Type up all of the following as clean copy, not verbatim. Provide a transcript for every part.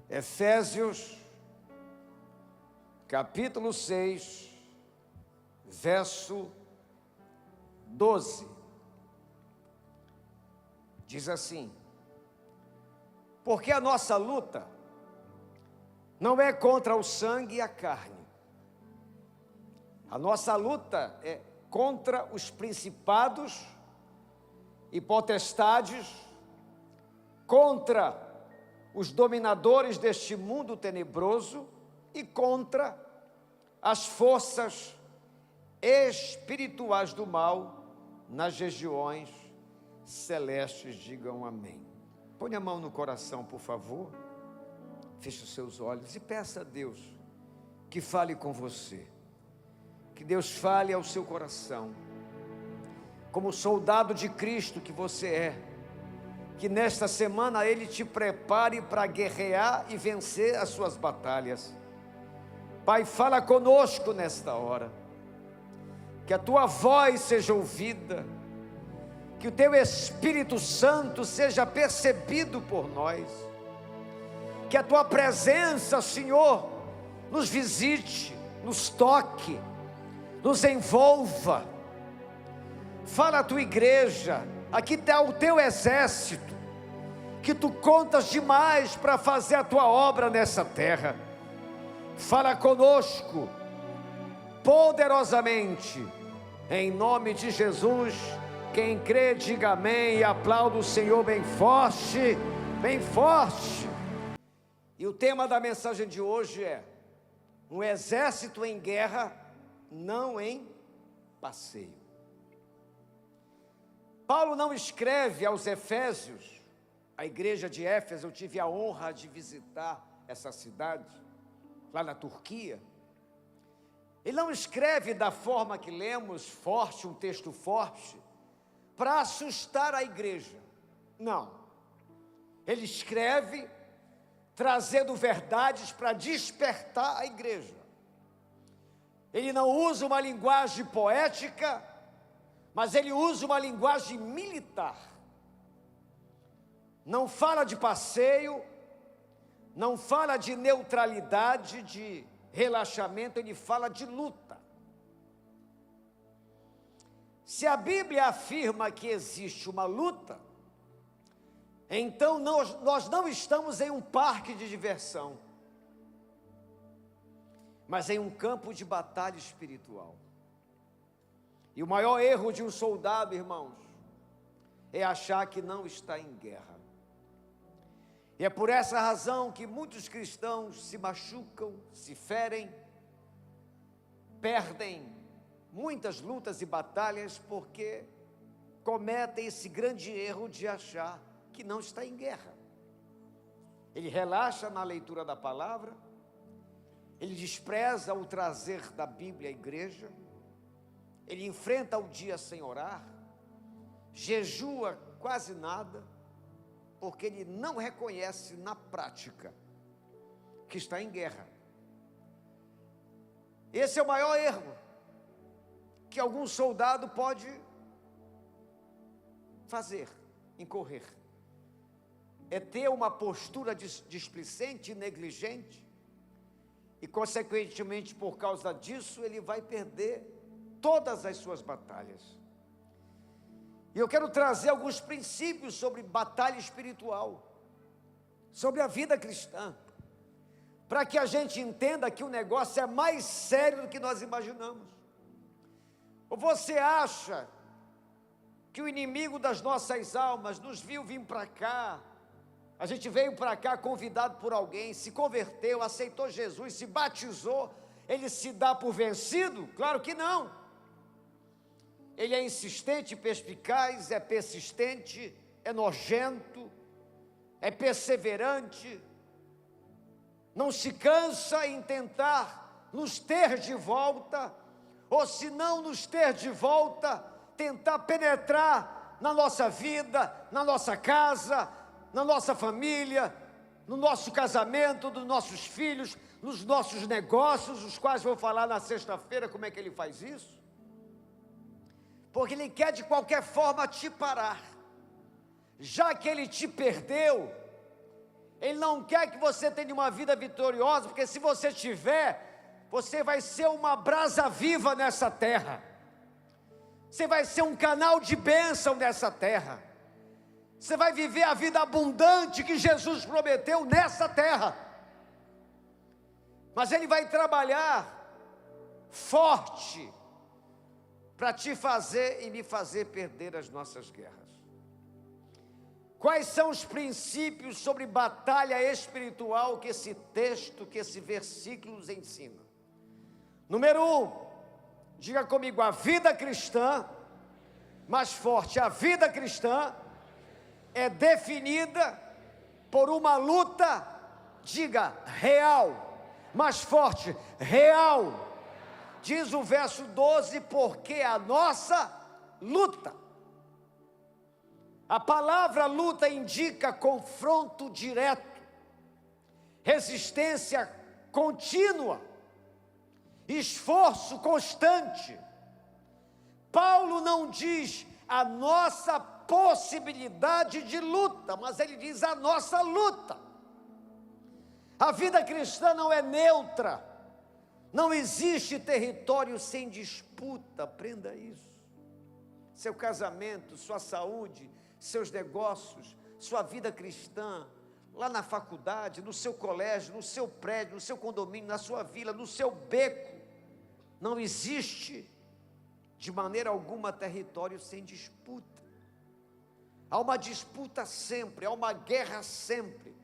Efésios, capítulo 6, verso 12. Diz assim: porque a nossa luta não é contra o sangue e a carne. A nossa luta é contra os principados e potestades, contra os dominadores deste mundo tenebroso e contra as forças espirituais do mal nas regiões celestes. Digam amém. Põe a mão no coração, por favor. Feche os seus olhos e peça a Deus que fale com você. Que Deus fale ao seu coração. Como soldado de Cristo que você é, que nesta semana Ele te prepare para guerrear e vencer as suas batalhas. Pai, fala conosco nesta hora. Que a tua voz seja ouvida. Que o teu Espírito Santo seja percebido por nós. Que a tua presença, Senhor, nos visite, nos toque, nos envolva. Fala a tua igreja, aqui está o teu exército, que tu contas demais para fazer a tua obra nessa terra. Fala conosco, poderosamente, em nome de Jesus. Quem crê, diga amém e aplauda o Senhor bem forte, bem forte. E o tema da mensagem de hoje é: um exército em guerra, não em passeio. Paulo não escreve aos Efésios, a igreja de Éfeso. Eu tive a honra de visitar essa cidade, lá na Turquia. Ele não escreve da forma que lemos, forte, um texto forte, para assustar a igreja. Não. Ele escreve trazendo verdades para despertar a igreja. Ele não usa uma linguagem poética, mas ele usa uma linguagem militar. Não fala de passeio, não fala de neutralidade, de relaxamento, ele fala de luta. Se a Bíblia afirma que existe uma luta, então nós não estamos em um parque de diversão, mas em um campo de batalha espiritual. E o maior erro de um soldado, irmãos, é achar que não está em guerra. E é por essa razão que muitos cristãos se machucam, se ferem, perdem muitas lutas e batalhas, porque cometem esse grande erro de achar que não está em guerra. Ele relaxa na leitura da palavra, ele despreza o trazer da Bíblia à igreja, ele enfrenta o dia sem orar, jejua quase nada, porque ele não reconhece na prática que está em guerra. Esse é o maior erro que algum soldado pode fazer, incorrer. É ter uma postura displicente e negligente, e consequentemente por causa disso ele vai perder todas as suas batalhas. E eu quero trazer alguns princípios sobre batalha espiritual, sobre a vida cristã, para que a gente entenda que o negócio é mais sério do que nós imaginamos. Ou você acha que o inimigo das nossas almas nos viu vir para cá, a gente veio para cá convidado por alguém, se converteu, aceitou Jesus, se batizou, ele se dá por vencido? Claro que não. Ele é insistente, perspicaz, é persistente, é nojento, é perseverante, não se cansa em tentar nos ter de volta, ou se não nos ter de volta, tentar penetrar na nossa vida, na nossa casa, na nossa família, no nosso casamento, dos nossos filhos, nos nossos negócios, os quais vou falar na sexta-feira como é que ele faz isso. Porque ele quer de qualquer forma te parar. Já que ele te perdeu, Ele não quer que você tenha uma vida vitoriosa, porque se você tiver, você vai ser uma brasa viva nessa terra. Você vai ser um canal de bênção nessa terra. Você vai viver a vida abundante que Jesus prometeu nessa terra. Mas Ele vai trabalhar forte para te fazer e me fazer perder as nossas guerras. Quais são os princípios sobre batalha espiritual que esse texto, que esse versículo nos ensina? Número 1, diga comigo, a vida cristã, mais forte, a vida cristã é definida por uma luta, diga, real, mais forte, real. Diz o verso 12, porque a nossa luta. A palavra luta indica confronto direto, resistência contínua, esforço constante. Paulo não diz a nossa possibilidade de luta, mas ele diz a nossa luta. A vida cristã não é neutra, não existe território sem disputa, aprenda isso. Seu casamento, sua saúde, seus negócios, sua vida cristã, lá na faculdade, no seu colégio, no seu prédio, no seu condomínio, na sua vila, no seu beco, não existe de maneira alguma território sem disputa. Há uma disputa sempre, há uma guerra sempre,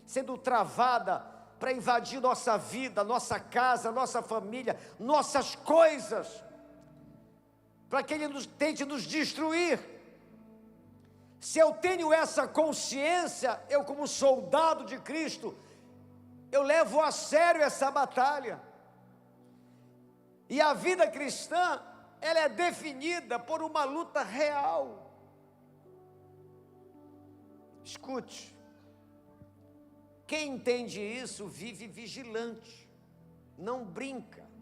sendo travada para invadir nossa vida, nossa casa, nossa família, nossas coisas, para que ele tente nos destruir. Se eu tenho essa consciência, eu como soldado de Cristo, eu levo a sério essa batalha. E a vida cristã, ela é definida por uma luta real. Escute, quem entende isso vive vigilante, não brinca.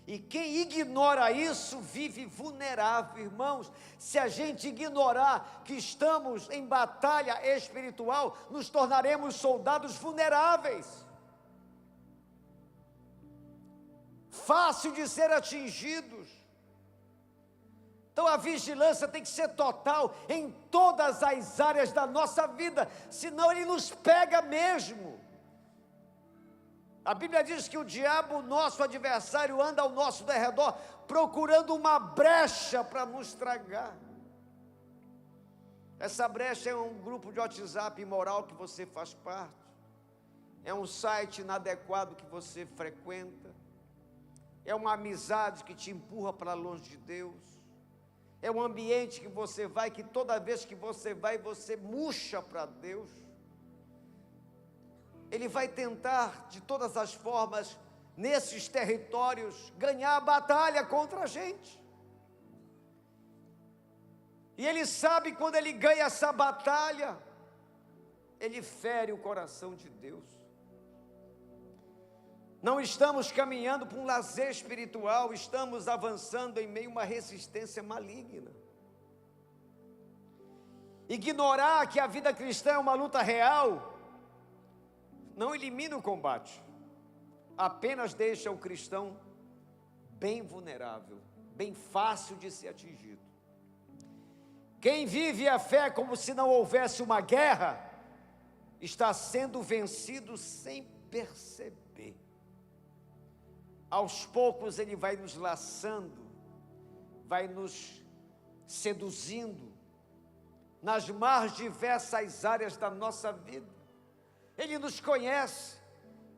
E quem ignora isso vive vulnerável, irmãos. Se a gente ignorar que estamos em batalha espiritual, nos tornaremos soldados vulneráveis, fácil de ser atingidos. Então a vigilância tem que ser total em todas as áreas da nossa vida, senão ele nos pega mesmo. A Bíblia diz que o diabo, nosso adversário, anda ao nosso derredor, procurando uma brecha para nos tragar. Essa brecha é um grupo de WhatsApp imoral que você faz parte, é um site inadequado que você frequenta, é uma amizade que te empurra para longe de Deus, é um ambiente que você vai, que toda vez que você vai, você murcha para Deus. Ele vai tentar, de todas as formas, nesses territórios, ganhar a batalha contra a gente. E ele sabe, quando ele ganha essa batalha, ele fere o coração de Deus. Não estamos caminhando para um lazer espiritual, estamos avançando em meio a uma resistência maligna. Ignorar que a vida cristã é uma luta real não elimina o combate, apenas deixa o cristão bem vulnerável, bem fácil de ser atingido. Quem vive a fé como se não houvesse uma guerra, está sendo vencido sem perceber. Aos poucos ele vai nos laçando, vai nos seduzindo, nas mais diversas áreas da nossa vida. Ele nos conhece,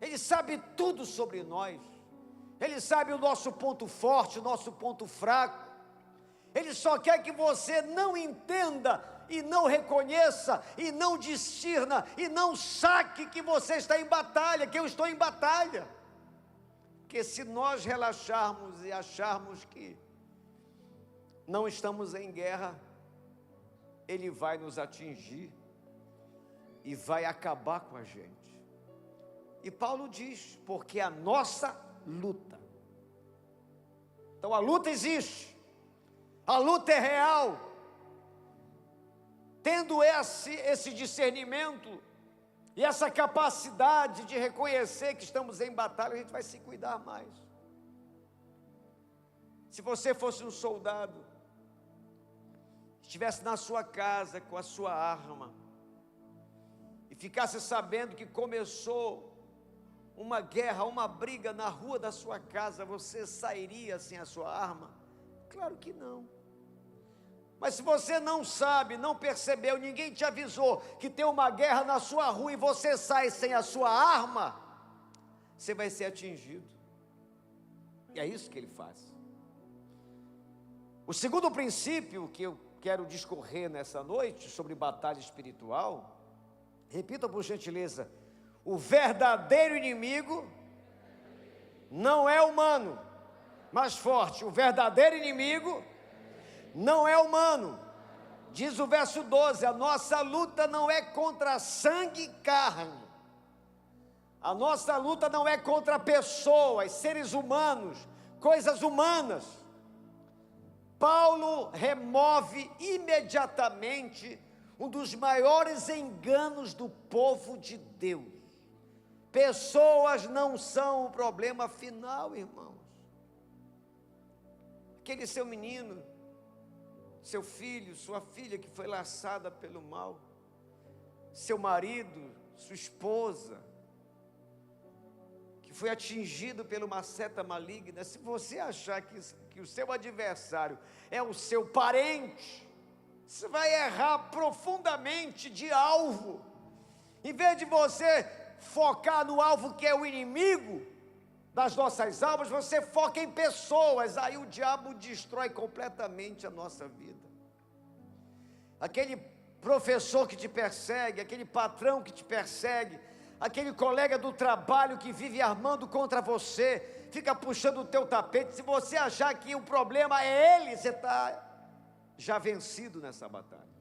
Ele sabe tudo sobre nós, Ele sabe o nosso ponto forte, o nosso ponto fraco. Ele só quer que você não entenda e não reconheça e não discirna e não saque que você está em batalha, que eu estou em batalha. Porque se nós relaxarmos e acharmos que não estamos em guerra, Ele vai nos atingir e vai acabar com a gente. E Paulo diz, porque a nossa luta. Então a luta existe, a luta é real. Tendo esse discernimento, E essa capacidade de reconhecer que estamos em batalha, a gente vai se cuidar mais. Se você fosse um soldado, estivesse na sua casa com a sua arma, e ficasse sabendo que começou uma guerra, uma briga na rua da sua casa, você sairia sem a sua arma? Claro que não. Mas se você não sabe, não percebeu, ninguém te avisou que tem uma guerra na sua rua e você sai sem a sua arma, você vai ser atingido. E é isso que ele faz. O segundo princípio que eu quero discorrer nessa noite sobre batalha espiritual, repita por gentileza: o verdadeiro inimigo não é humano. Mais forte: o verdadeiro inimigo não é humano. Diz o verso 12: a nossa luta não é contra sangue e carne. A nossa luta não é contra pessoas, seres humanos, coisas humanas. Paulo remove imediatamente um dos maiores enganos do povo de Deus. Pessoas não são o problema final, irmãos. Aquele seu menino, seu filho, sua filha que foi laçada pelo mal, seu marido, sua esposa, que foi atingido por uma seta maligna. Se você achar que o seu adversário é o seu parente, você vai errar profundamente de alvo. Em vez de você focar no alvo que é o inimigo das nossas almas, você foca em pessoas. Aí o diabo destrói completamente a nossa vida. Aquele professor que te persegue, aquele patrão que te persegue, aquele colega do trabalho que vive armando contra você, fica puxando o teu tapete. Se você achar que o problema é ele, você está já vencido nessa batalha.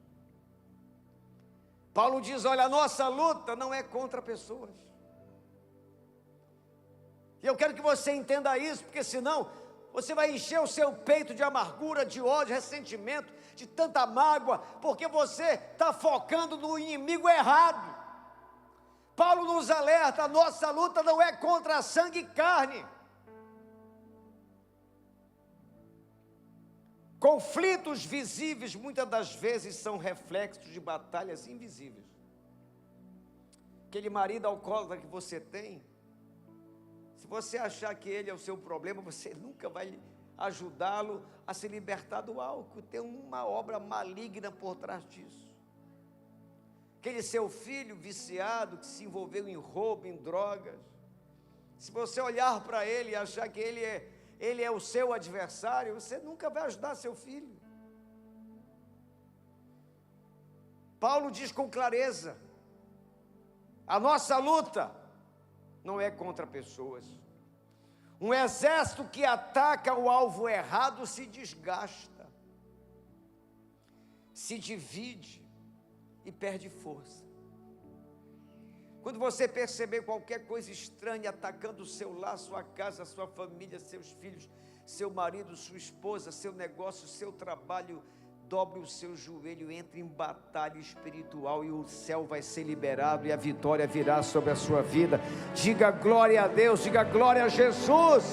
Paulo diz: olha, a nossa luta não é contra pessoas. E eu quero que você entenda isso, porque senão você vai encher o seu peito de amargura, de ódio, ressentimento, de tanta mágoa, porque você está focando no inimigo errado. Paulo nos alerta: a nossa luta não é contra sangue e carne. Conflitos visíveis muitas das vezes são reflexos de batalhas invisíveis. Aquele marido alcoólatra que você tem, se você achar que ele é o seu problema, você nunca vai ajudá-lo a se libertar do álcool. Tem uma obra maligna por trás disso. Aquele seu filho viciado que se envolveu em roubo, em drogas, se você olhar para ele e achar que ele é o seu adversário, você nunca vai ajudar seu filho. Paulo diz com clareza: a nossa luta não é contra pessoas. Um exército que ataca o alvo errado se desgasta, se divide e perde força. Quando você perceber qualquer coisa estranha atacando o seu lar, sua casa, sua família, seus filhos, seu marido, sua esposa, seu negócio, seu trabalho, dobre o seu joelho, entre em batalha espiritual e o céu vai ser liberado e a vitória virá sobre a sua vida. Diga glória a Deus, diga glória a Jesus.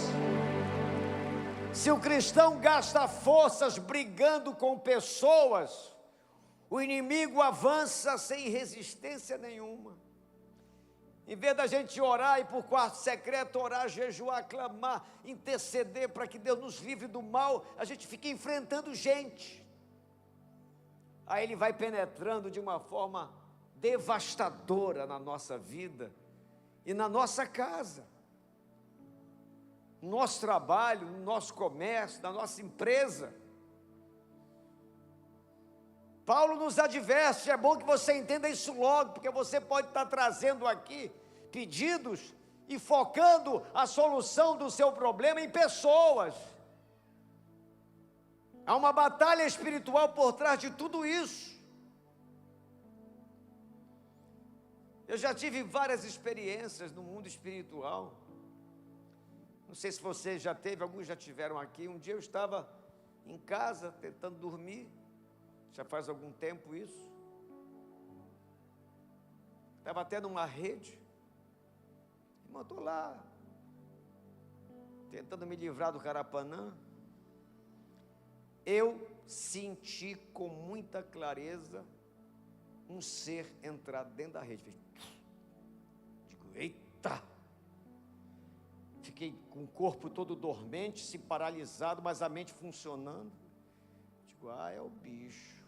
Se o cristão gasta forças brigando com pessoas, o inimigo avança sem resistência nenhuma. Em vez da gente orar, ir para o quarto secreto, orar, jejuar, clamar, interceder para que Deus nos livre do mal, a gente fica enfrentando gente. Aí ele vai penetrando de uma forma devastadora na nossa vida e na nossa casa, no nosso trabalho, no nosso comércio, na nossa empresa. Paulo nos adverte, é bom que você entenda isso logo, porque você pode estar trazendo aqui pedidos e focando a solução do seu problema em pessoas. Há uma batalha espiritual por trás de tudo isso. Eu já tive várias experiências no mundo espiritual. Não sei se você já teve, alguns já tiveram aqui. Um dia eu estava em casa tentando dormir. Já faz algum tempo isso. Estava até numa rede. Irmão, estou lá, tentando me livrar do Carapanã. Eu senti com muita clareza um ser entrar dentro da rede. Digo, eita! Fiquei com o corpo todo dormente, se paralisado, mas a mente funcionando. Digo, é o bicho.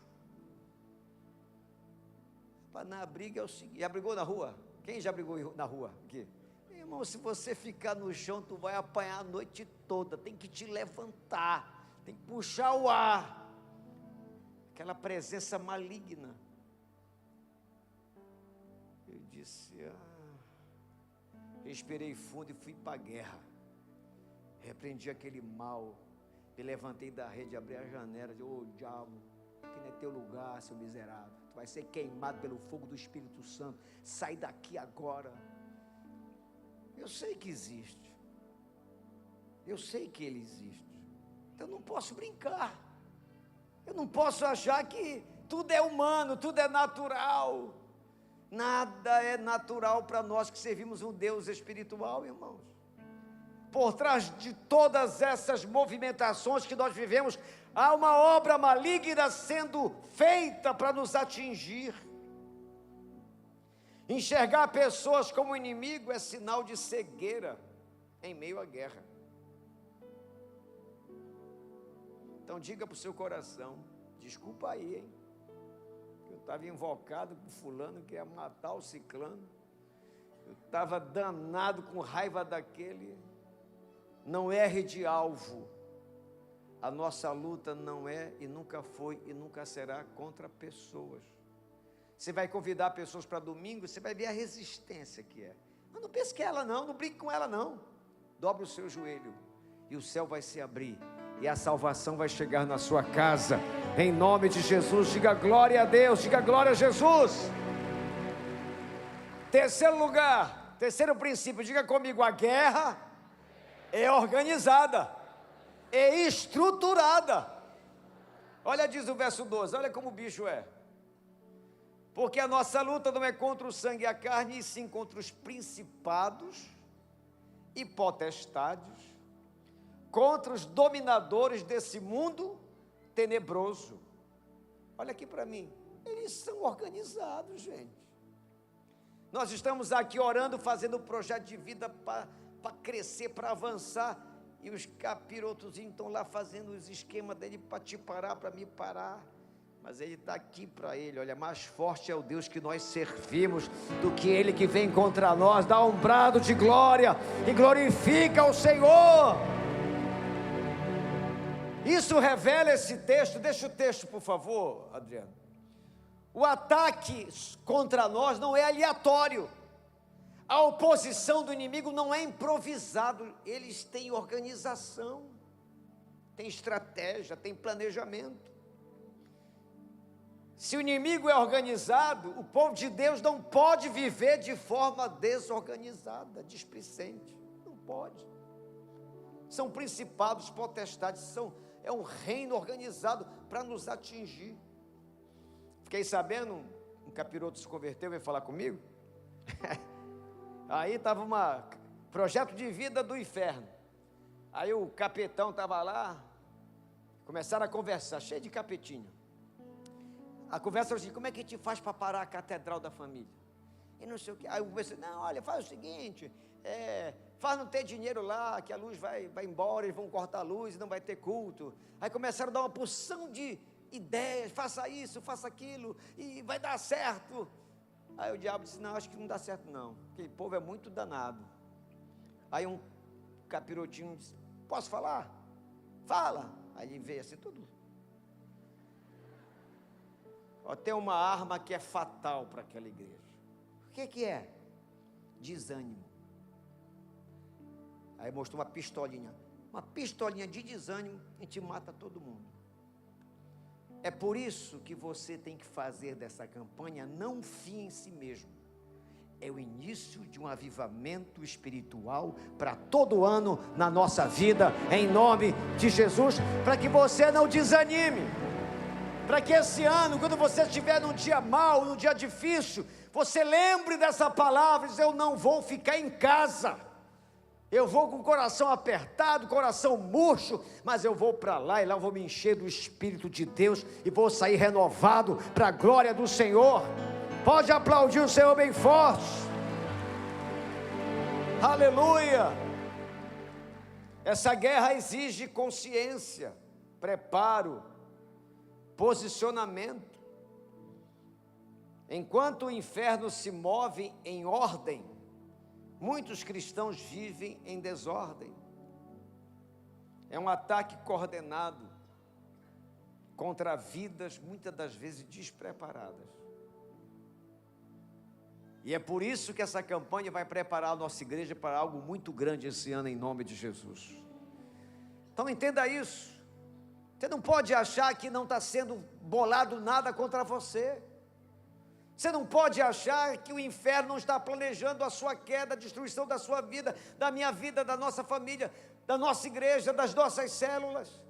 Na briga é o seguinte, já brigou na rua? Quem já brigou na rua aqui? Irmão, se você ficar no chão, tu vai apanhar a noite toda, tem que te levantar, tem que puxar o ar, aquela presença maligna. Eu disse, respirei fundo e fui para a guerra, repreendi aquele mal, me levantei da rede, abri a janela, disse, diabo, aqui não é teu lugar, seu miserável, tu vai ser queimado pelo fogo do Espírito Santo, sai daqui agora. Eu sei que existe, eu sei que ele existe, então eu não posso brincar, eu não posso achar que tudo é humano, tudo é natural. Nada é natural para nós que servimos um Deus espiritual, irmãos. Por trás de todas essas movimentações que nós vivemos, há uma obra maligna sendo feita para nos atingir. Enxergar pessoas como inimigo é sinal de cegueira em meio à guerra. Então diga para o seu coração, desculpa aí, hein? Eu estava invocado com fulano que ia matar o ciclano, eu estava danado com raiva daquele. Não erre de alvo, a nossa luta não é e nunca foi e nunca será contra pessoas. Você vai convidar pessoas para domingo, você vai ver a resistência que é. Mas não pense que é ela não brinque com ela não, dobre o seu joelho e o céu vai se abrir. E a salvação vai chegar na sua casa, em nome de Jesus. Diga glória a Deus, diga glória a Jesus. Terceiro lugar, terceiro princípio, diga comigo, a guerra é organizada, é estruturada. Olha, diz o verso 12, olha como o bicho é. Porque a nossa luta não é contra o sangue e a carne, e sim contra os principados e potestades, contra os dominadores desse mundo tenebroso. Olha aqui para mim, eles são organizados, gente. Nós estamos aqui orando, fazendo um projeto de vida para crescer, para avançar, e os capirotozinhos estão lá fazendo os esquemas dele para te parar, para me parar. Mas ele está aqui para ele, olha, mais forte é o Deus que nós servimos do que ele que vem contra nós. Dá um brado de glória e glorifica o Senhor. Isso revela esse texto, deixa o texto por favor, Adriano. O ataque contra nós não é aleatório, a oposição do inimigo não é improvisado, eles têm organização, têm estratégia, têm planejamento. Se o inimigo é organizado, o povo de Deus não pode viver de forma desorganizada, displicente, não pode. São principados, potestades, é um reino organizado para nos atingir. Fiquei sabendo, um capiroto se converteu, veio falar comigo, aí estava projeto de vida do inferno, aí o capetão estava lá, começaram a conversar, cheio de capetinho. A conversa era assim, como é que te faz para parar a catedral da família? E não sei o que. Aí eu pensei, não, olha, faz o seguinte, faz não ter dinheiro lá, que a luz vai embora, eles vão cortar a luz, não vai ter culto. Aí começaram a dar uma porção de ideias, faça isso, faça aquilo, e vai dar certo. Aí o diabo disse, não, acho que não dá certo não, aquele povo é muito danado. Aí um capirotinho disse, posso falar? Fala. Aí ele veio assim, tudo. Tem uma arma que é fatal para aquela igreja. O que é? Desânimo. Aí mostrou uma pistolinha de desânimo, a gente mata todo mundo. É por isso que você tem que fazer dessa campanha não um fim em si mesmo, é o início de um avivamento espiritual para todo ano na nossa vida, em nome de Jesus, para que você não desanime. Para que esse ano, quando você estiver num dia mau, num dia difícil, você lembre dessa palavra e diz: eu não vou ficar em casa, eu vou com o coração apertado, coração murcho, mas eu vou para lá, e lá eu vou me encher do Espírito de Deus, e vou sair renovado, para a glória do Senhor. Pode aplaudir o Senhor bem forte. Aleluia. Essa guerra exige consciência, preparo, posicionamento. Enquanto o inferno se move em ordem, muitos cristãos vivem em desordem. É um ataque coordenado contra vidas, muitas das vezes despreparadas. E é por isso que essa campanha vai preparar a nossa igreja para algo muito grande esse ano, em nome de Jesus. Então entenda isso. Você não pode achar que não está sendo bolado nada contra você. Você não pode achar que o inferno não está planejando a sua queda, a destruição da sua vida, da minha vida, da nossa família, da nossa igreja, das nossas células.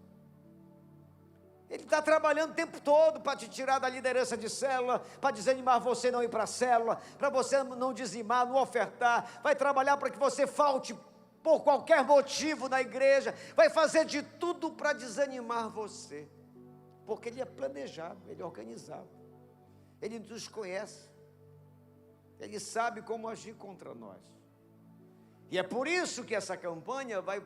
Ele está trabalhando o tempo todo para te tirar da liderança de célula, para desanimar você não ir para a célula, para você não dizimar, não ofertar. Vai trabalhar para que você falte por qualquer motivo na igreja. Vai fazer de tudo para desanimar você, porque ele é planejado, ele é organizado. Ele nos conhece, ele sabe como agir contra nós. E é por isso que essa campanha vai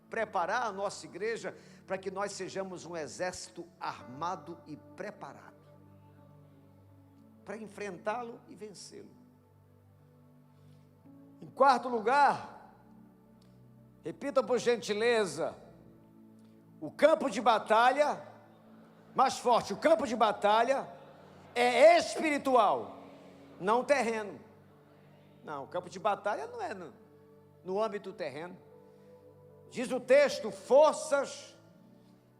preparar a nossa igreja para que nós sejamos um exército armado e preparado para enfrentá-lo e vencê-lo. Em quarto lugar, repita por gentileza, o campo de batalha, mais forte, o campo de batalha é espiritual, não terreno. Não, o campo de batalha não é no âmbito terreno. Diz o texto, forças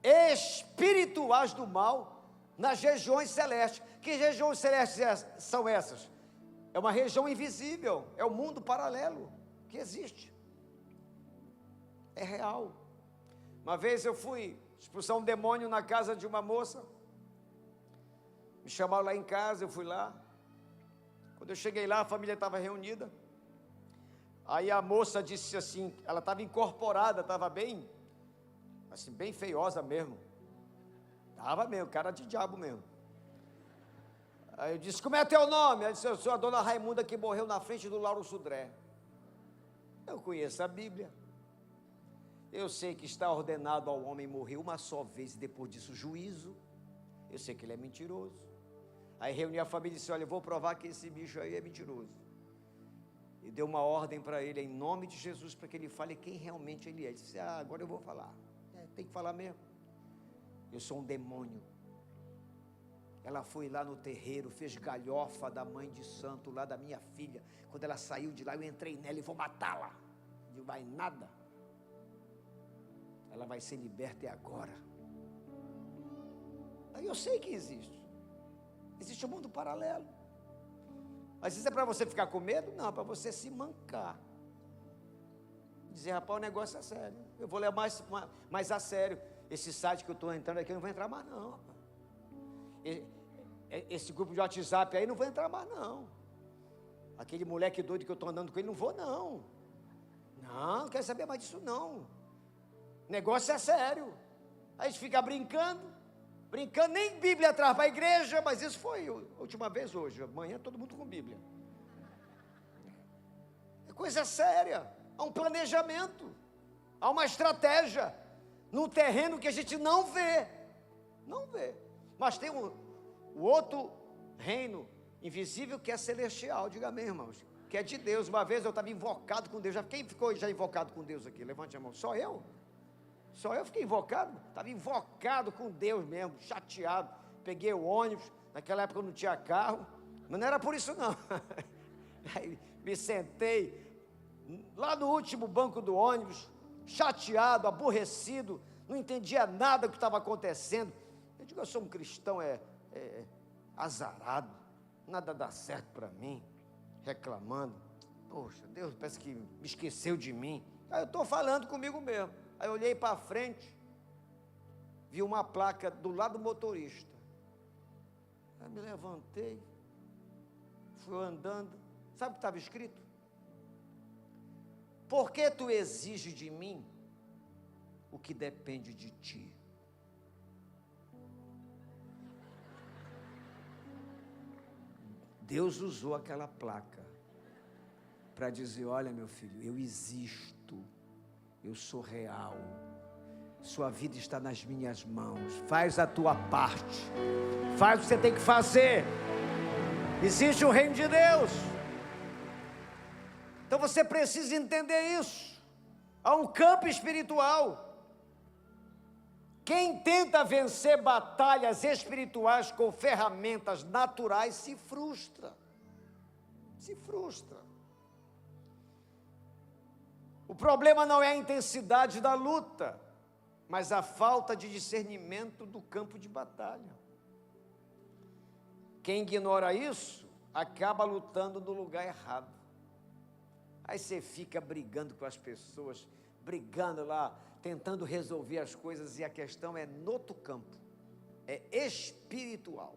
espirituais do mal nas regiões celestes. Que regiões celestes são essas? É uma região invisível, é o mundo paralelo que existe, é real. Uma vez eu fui expulsar um demônio na casa de uma moça, me chamaram lá em casa, eu fui lá. Quando eu cheguei lá, a família estava reunida. Aí a moça disse assim, ela estava incorporada, estava bem, assim, bem feiosa mesmo. Estava mesmo, cara de diabo mesmo. Aí eu disse, como é teu nome? Ela disse, eu sou a dona Raimunda que morreu na frente do Lauro Sudré. Eu conheço a Bíblia. Eu sei que está ordenado ao homem morrer uma só vez e depois disso juízo. Eu sei que ele é mentiroso. Aí reuni a família e disse, olha, eu vou provar que esse bicho aí é mentiroso. E deu uma ordem para ele, em nome de Jesus, para que ele fale quem realmente ele é. Ele disse, agora eu vou falar. Tem que falar mesmo. Eu sou um demônio. Ela foi lá no terreiro, fez galhofa da mãe de santo, lá da minha filha. Quando ela saiu de lá, eu entrei nela e vou matá-la. Não vai nada. Ela vai ser liberta agora. Aí eu sei que existe. Existe um mundo paralelo. Mas isso é para você ficar com medo? Não, para você se mancar. Dizer, rapaz, o negócio é sério. Eu vou levar mais a sério. Esse site que eu estou entrando aqui, eu não vou entrar mais não, rapaz. Esse grupo de WhatsApp aí, não vou entrar mais não. Aquele moleque doido que eu estou andando com ele, não vou não. Não quero saber mais disso não. O negócio é sério. Aí a gente fica brincando, nem Bíblia traz para a igreja, mas isso foi a última vez hoje, amanhã todo mundo com Bíblia. É coisa séria, há um planejamento, há uma estratégia, no terreno que a gente não vê, mas tem o outro reino invisível que é celestial, diga amém, irmãos, que é de Deus. Uma vez eu estava invocado com Deus, quem ficou já invocado com Deus aqui? Levante a mão, só eu fiquei invocado, estava invocado com Deus mesmo, chateado, peguei o ônibus, naquela época eu não tinha carro, mas não era por isso não, aí me sentei lá no último banco do ônibus, chateado, aborrecido, não entendia nada do que estava acontecendo. Eu digo, eu sou um cristão azarado, nada dá certo para mim, reclamando, poxa, Deus parece que me esqueceu de mim. Aí eu estou falando comigo mesmo. Aí eu olhei para frente, vi uma placa do lado do motorista. Aí me levantei, fui andando. Sabe o que estava escrito? Por que tu exiges de mim o que depende de ti? Deus usou aquela placa para dizer: olha, meu filho, eu existo, eu sou real, sua vida está nas minhas mãos, faz a tua parte, faz o que você tem que fazer, existe o reino de Deus. Então você precisa entender isso. Há um campo espiritual. Quem tenta vencer batalhas espirituais com ferramentas naturais se frustra. Se frustra. O problema não é a intensidade da luta, mas a falta de discernimento do campo de batalha. Quem ignora isso, acaba lutando no lugar errado. Aí você fica brigando com as pessoas, brigando lá, tentando resolver as coisas, e a questão é no outro campo, é espiritual.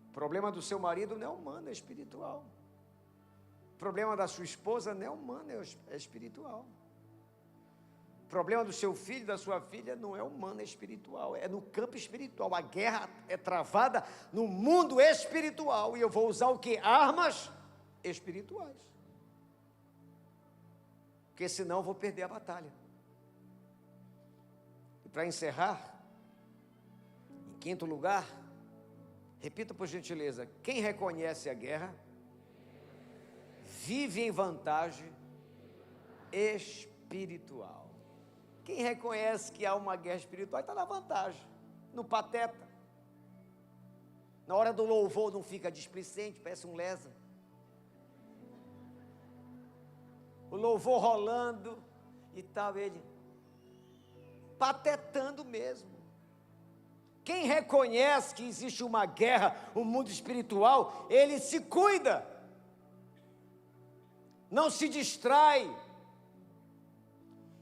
O problema do seu marido não é humano, é espiritual. O problema da sua esposa não é humano, é espiritual. O problema do seu filho, da sua filha, não é humano, é espiritual, é no campo espiritual. A guerra é travada no mundo espiritual, e eu vou usar o quê? Armas espirituais. Porque senão eu vou perder a batalha. E para encerrar, em quinto lugar, repita por gentileza: quem reconhece a guerra, vive em vantagem espiritual. Quem reconhece que há uma guerra espiritual está na vantagem, no pateta. Na hora do louvor não fica displicente, parece um lesa. O louvor rolando e tal, ele patetando mesmo. Quem reconhece que existe uma guerra, um mundo espiritual, ele se cuida, não se distrai,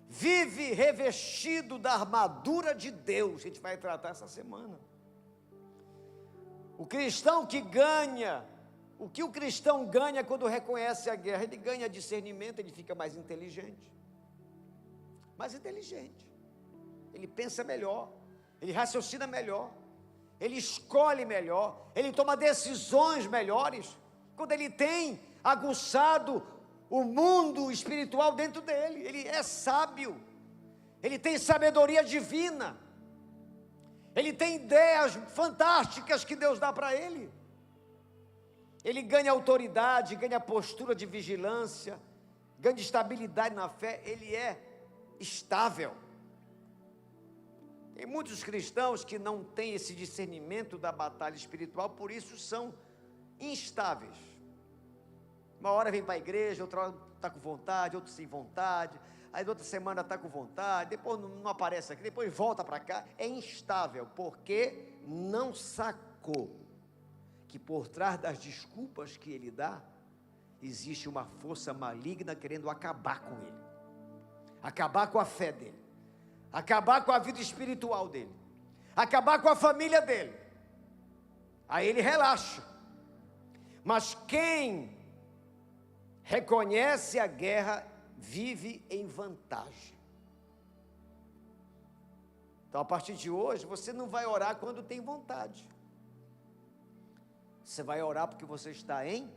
vive revestido da armadura de Deus. A gente vai tratar essa semana. O cristão que ganha, o que o cristão ganha quando reconhece a guerra? Ele ganha discernimento, ele fica mais inteligente. Mais inteligente. Ele pensa melhor, ele raciocina melhor, ele escolhe melhor, ele toma decisões melhores, quando ele tem aguçado o mundo espiritual dentro dele. Ele é sábio, ele tem sabedoria divina, ele tem ideias fantásticas que Deus dá para ele. Ele ganha autoridade, ganha postura de vigilância, ganha estabilidade na fé, ele é estável. Tem muitos cristãos que não têm esse discernimento da batalha espiritual, por isso são instáveis. Uma hora vem para a igreja, outra hora está com vontade, outra sem vontade, aí outra semana está com vontade, depois não aparece aqui, depois volta para cá. É instável, porque não sacou que por trás das desculpas que ele dá, existe uma força maligna querendo acabar com ele, acabar com a fé dele, acabar com a vida espiritual dele, acabar com a família dele. Aí ele relaxa. Mas quem reconhece a guerra, vive em vantagem. Então, a partir de hoje, você não vai orar quando tem vontade. Você vai orar porque você está em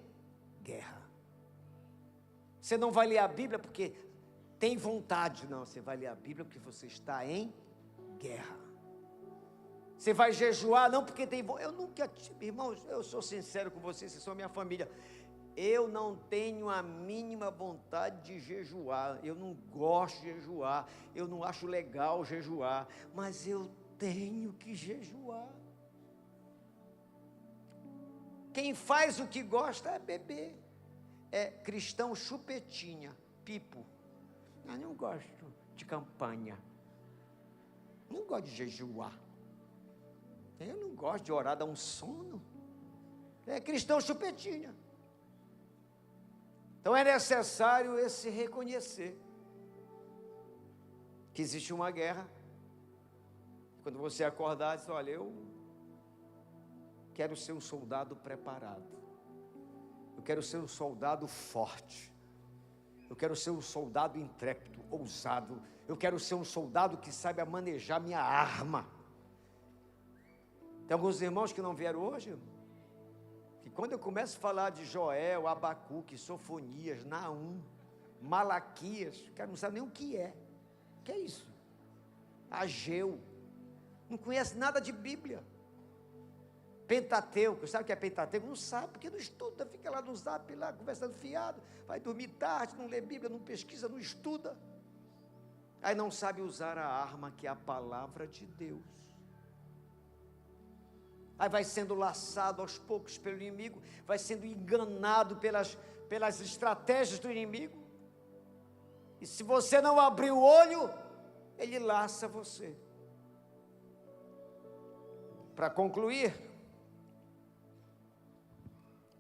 guerra. Você não vai ler a Bíblia porque tem vontade, não. Você vai ler a Bíblia porque você está em guerra. Você vai jejuar não porque tem vontade. Eu nunca, irmãos, eu sou sincero com vocês, vocês são minha família. Eu não tenho a mínima vontade de jejuar, eu não gosto de jejuar, eu não acho legal jejuar, mas eu tenho que jejuar. Quem faz o que gosta é beber, é cristão chupetinha, pipo. Eu não gosto de campanha, não gosto de jejuar, eu não gosto de orar, dar um sono, é cristão chupetinha. Então é necessário esse reconhecer que existe uma guerra. Quando você acordar, diz: olha, quero ser um soldado preparado. Eu quero ser um soldado forte. Eu quero ser um soldado intrépido, ousado. Eu quero ser um soldado que saiba manejar minha arma. Tem alguns irmãos que não vieram hoje, que quando eu começo a falar de Joel, Abacuque, Sofonias, Naum, Malaquias, o cara não sabe nem o que é. O que é isso? Ageu. Não conhece nada de Bíblia. Pentateuco, sabe o que é Pentateuco? Não sabe, porque não estuda, fica lá no zap, lá conversando fiado, vai dormir tarde, não lê Bíblia, não pesquisa, não estuda. Aí não sabe usar a arma que é a palavra de Deus. Aí vai sendo laçado aos poucos pelo inimigo, vai sendo enganado pelas estratégias do inimigo. E se você não abrir o olho, ele laça você. Para concluir,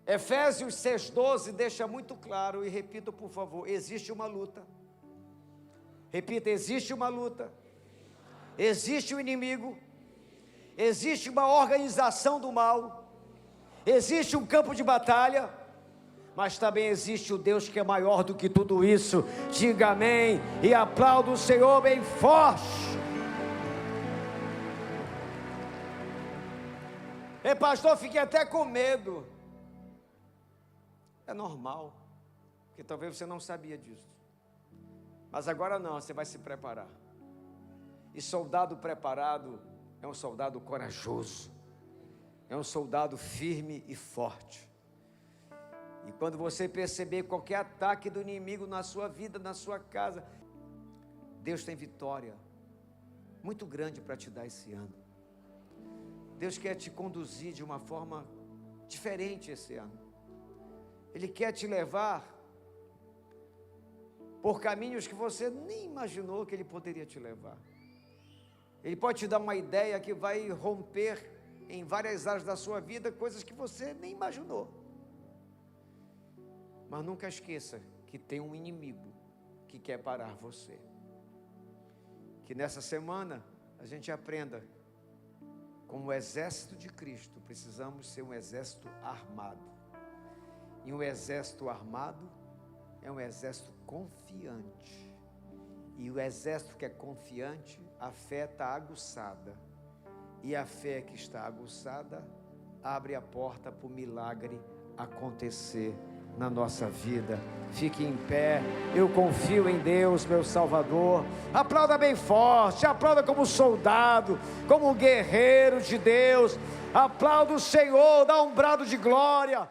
Efésios 6,12 deixa muito claro, e repito por favor, existe uma luta. Repita, existe uma luta. Existe o inimigo. Existe uma organização do mal, existe um campo de batalha, mas também existe o Deus que é maior do que tudo isso. Diga amém e aplauda o Senhor bem forte. Ei, pastor, fiquei até com medo. É normal, porque talvez você não sabia disso, mas agora não, você vai se preparar. E soldado preparado é um soldado corajoso, é um soldado firme e forte. E quando você perceber qualquer ataque do inimigo na sua vida, na sua casa, Deus tem vitória muito grande para te dar esse ano. Deus quer te conduzir de uma forma diferente esse ano. Ele quer te levar por caminhos que você nem imaginou que Ele poderia te levar. Ele pode te dar uma ideia que vai romper em várias áreas da sua vida, coisas que você nem imaginou. Mas nunca esqueça que tem um inimigo que quer parar você. Que nessa semana a gente aprenda, como o exército de Cristo, precisamos ser um exército armado. E um exército armado é um exército confiante. E o exército que é confiante, a fé está aguçada. E a fé que está aguçada, abre a porta para o milagre acontecer na nossa vida. Fique em pé, eu confio em Deus, meu Salvador. Aplauda bem forte, aplauda como soldado, como guerreiro de Deus. Aplauda o Senhor, dá um brado de glória.